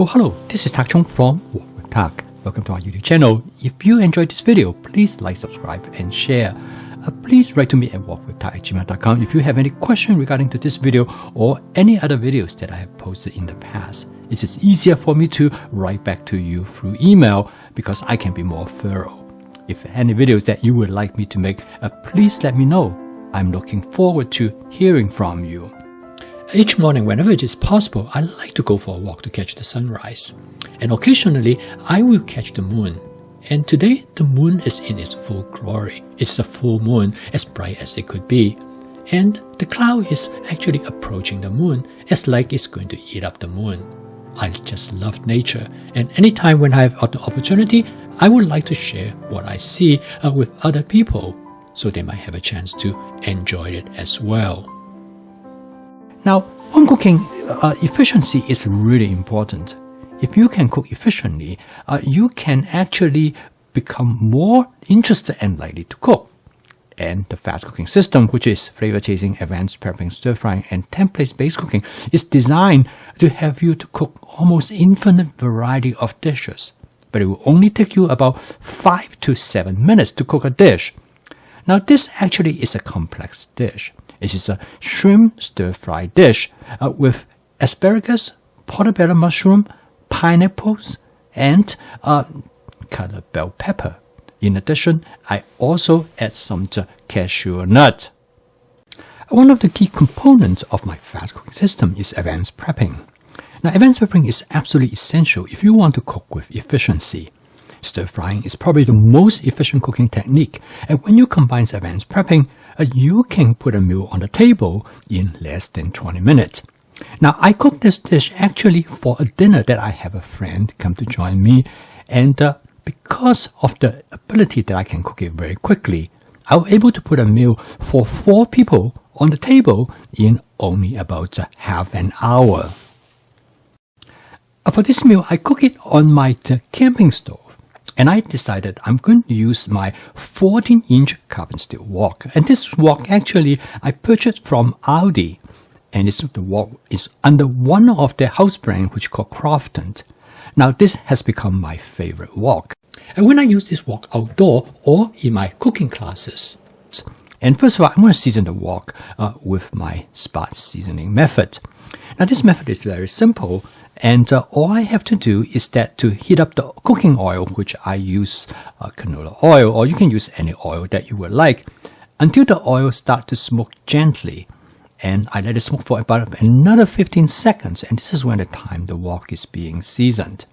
Oh, hello, this is Tak Chung from Walk with Tak. Welcome to our YouTube channel. If you enjoyed this video, please like, subscribe, and share. Please write to me at walkwithtak@gmail.com if you have any question regarding to this video or any other videos that I have posted in the past. It is easier for me to write back to you through email because I can be more thorough. If any videos that you would like me to make, please let me know. I'm looking forward to hearing from you. Each morning, whenever it is possible, I like to go for a walk to catch the sunrise. And occasionally, I will catch the moon. And today, the moon is in its full glory. It's the full moon, as bright as it could be. And the cloud is actually approaching the moon, as like it's going to eat up the moon. I just love nature. And anytime when I have the opportunity, I would like to share what I see with other people, so they might have a chance to enjoy it as well. Now, home cooking efficiency is really important. If you can cook efficiently, you can actually become more interested and likely to cook. And the fast cooking system, which is flavor chasing, advanced prepping, stir frying, and template-based cooking, is designed to have you to cook almost infinite variety of dishes. But it will only take you about 5 to 7 minutes to cook a dish. Now, this actually is a complex dish. It is a shrimp stir-fry dish with asparagus, portobello mushroom, pineapples, and colored bell pepper. In addition, I also add some cashew nut. One of the key components of my fast cooking system is advanced prepping. Now, advanced prepping is absolutely essential if you want to cook with efficiency. Stir-frying is probably the most efficient cooking technique, and when you combine advanced prepping, you can put a meal on the table in less than 20 minutes. Now, I cook this dish actually for a dinner that I have a friend come to join me, and because of the ability that I can cook it very quickly, I was able to put a meal for 4 people on the table in only about half an hour. For this meal, I cook it on my camping stove. And I decided I'm going to use my 14-inch carbon steel wok. And this wok actually I purchased from Aldi. And the wok is under one of their house brands which is called Crofton. Now this has become my favorite wok. And when I use this wok outdoor or in my cooking classes. And first of all, I'm going to season the wok with my spot seasoning method. Now this method is very simple, and all I have to do is that to heat up the cooking oil, which I use canola oil, or you can use any oil that you would like, until the oil starts to smoke gently. And I let it smoke for about another 15 seconds, and this is when the time the wok is being seasoned.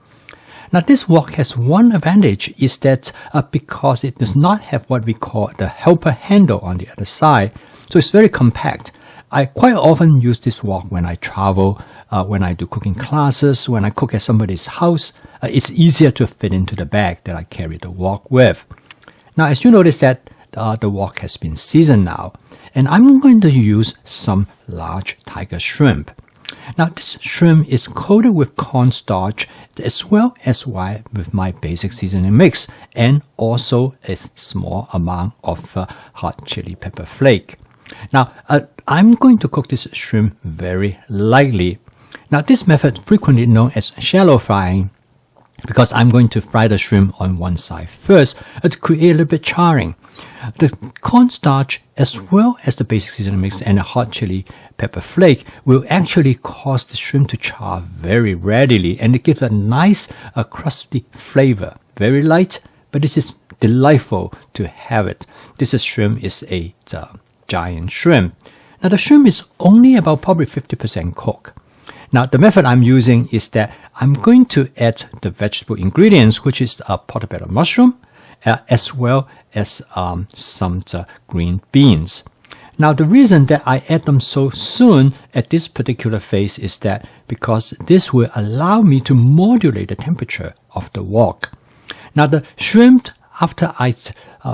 Now this wok has one advantage, is that because it does not have what we call the helper handle on the other side, so it's very compact. I quite often use this wok when I travel, when I do cooking classes, when I cook at somebody's house. It's easier to fit into the bag that I carry the wok with. Now, as you notice that the wok has been seasoned now, and I'm going to use some large tiger shrimp. Now, this shrimp is coated with cornstarch as well as with my basic seasoning mix, and also a small amount of hot chili pepper flake. Now, I'm going to cook this shrimp very lightly. Now, this method frequently known as shallow frying, because I'm going to fry the shrimp on one side first to create a little bit charring. The cornstarch as well as the basic seasoning mix and the hot chili pepper flake will actually cause the shrimp to char very readily, and it gives a nice crusty flavor. Very light, but this is delightful to have it. This shrimp is a giant shrimp. Now the shrimp is only about probably 50% cooked. Now the method I'm using is that I'm going to add the vegetable ingredients, which is portobello mushroom, as well as some green beans. Now the reason that I add them so soon at this particular phase is that because this will allow me to modulate the temperature of the wok. Now the shrimp, after I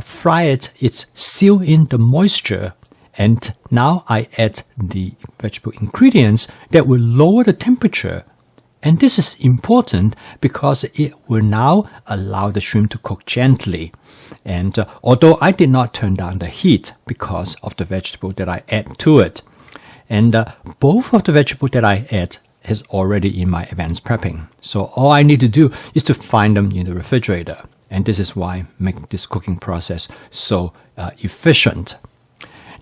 fry it, it's sealed in the moisture. And now I add the vegetable ingredients that will lower the temperature. And this is important because it will now allow the shrimp to cook gently. And although I did not turn down the heat because of the vegetable that I add to it. And both of the vegetables that I add is already in my advanced prepping. So all I need to do is to find them in the refrigerator. And this is why I make this cooking process so efficient.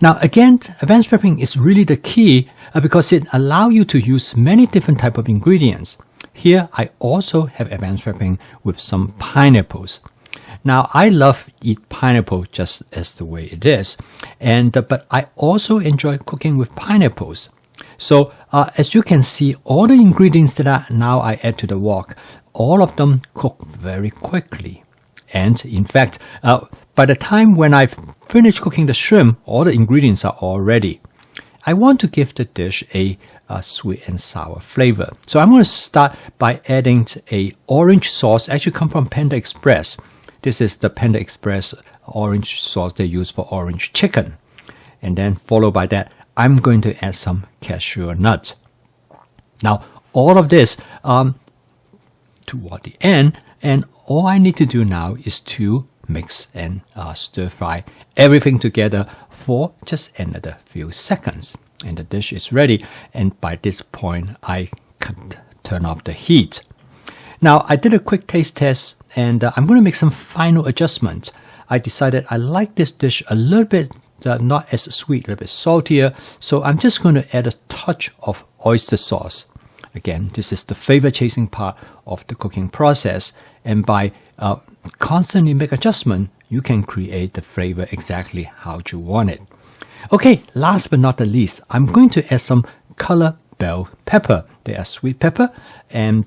Now again, advanced prepping is really the key because it allows you to use many different types of ingredients. Here I also have advanced prepping with some pineapples. Now I love eat pineapple just as the way it is, but I also enjoy cooking with pineapples. So as you can see, all the ingredients that I add to the wok, all of them cook very quickly. And in fact, by the time when I've finished cooking the shrimp, all the ingredients are all ready. I want to give the dish a sweet and sour flavor. So I'm going to start by adding a orange sauce, actually come from Panda Express. This is the Panda Express orange sauce they use for orange chicken. And then followed by that, I'm going to add some cashew nuts. Now, all of this toward the end, and all I need to do now is to mix and stir fry everything together for just another few seconds. And the dish is ready. And by this point, I can turn off the heat. Now, I did a quick taste test, and I'm going to make some final adjustments. I decided I like this dish a little bit not as sweet, a little bit saltier. So I'm just going to add a touch of oyster sauce. Again, this is the flavor chasing part of the cooking process. And by constantly make adjustment, you can create the flavor exactly how you want it. Okay, last but not the least, I'm going to add some color bell pepper. They are sweet pepper, and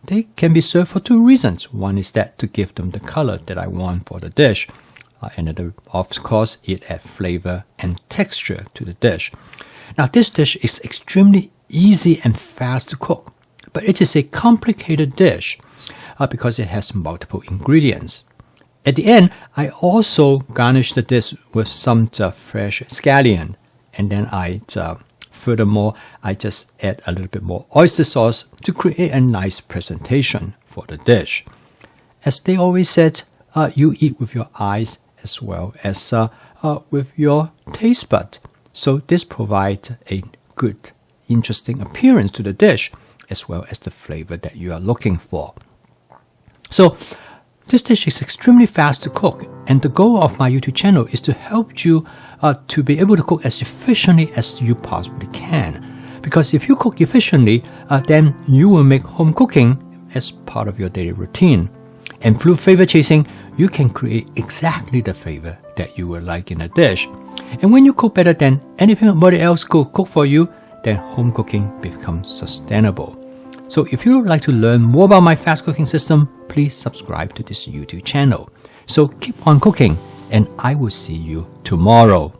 they can be served for two reasons. One is that to give them the color that I want for the dish. And of course, it adds flavor and texture to the dish. Now, this dish is extremely easy and fast to cook, but it is a complicated dish because it has multiple ingredients. At the end, I also garnish the dish with some fresh scallion, and then furthermore, I just add a little bit more oyster sauce to create a nice presentation for the dish. As they always said, you eat with your eyes as well as with your taste bud. So this provides a good, interesting appearance to the dish, as well as the flavor that you are looking for. So this dish is extremely fast to cook, and the goal of my YouTube channel is to help you to be able to cook as efficiently as you possibly can. Because if you cook efficiently, then you will make home cooking as part of your daily routine. And through flavor chasing, you can create exactly the flavor that you would like in a dish. And when you cook better than anybody else could cook for you, then home cooking becomes sustainable. So if you would like to learn more about my fast cooking system, please subscribe to this YouTube channel. So keep on cooking, and I will see you tomorrow.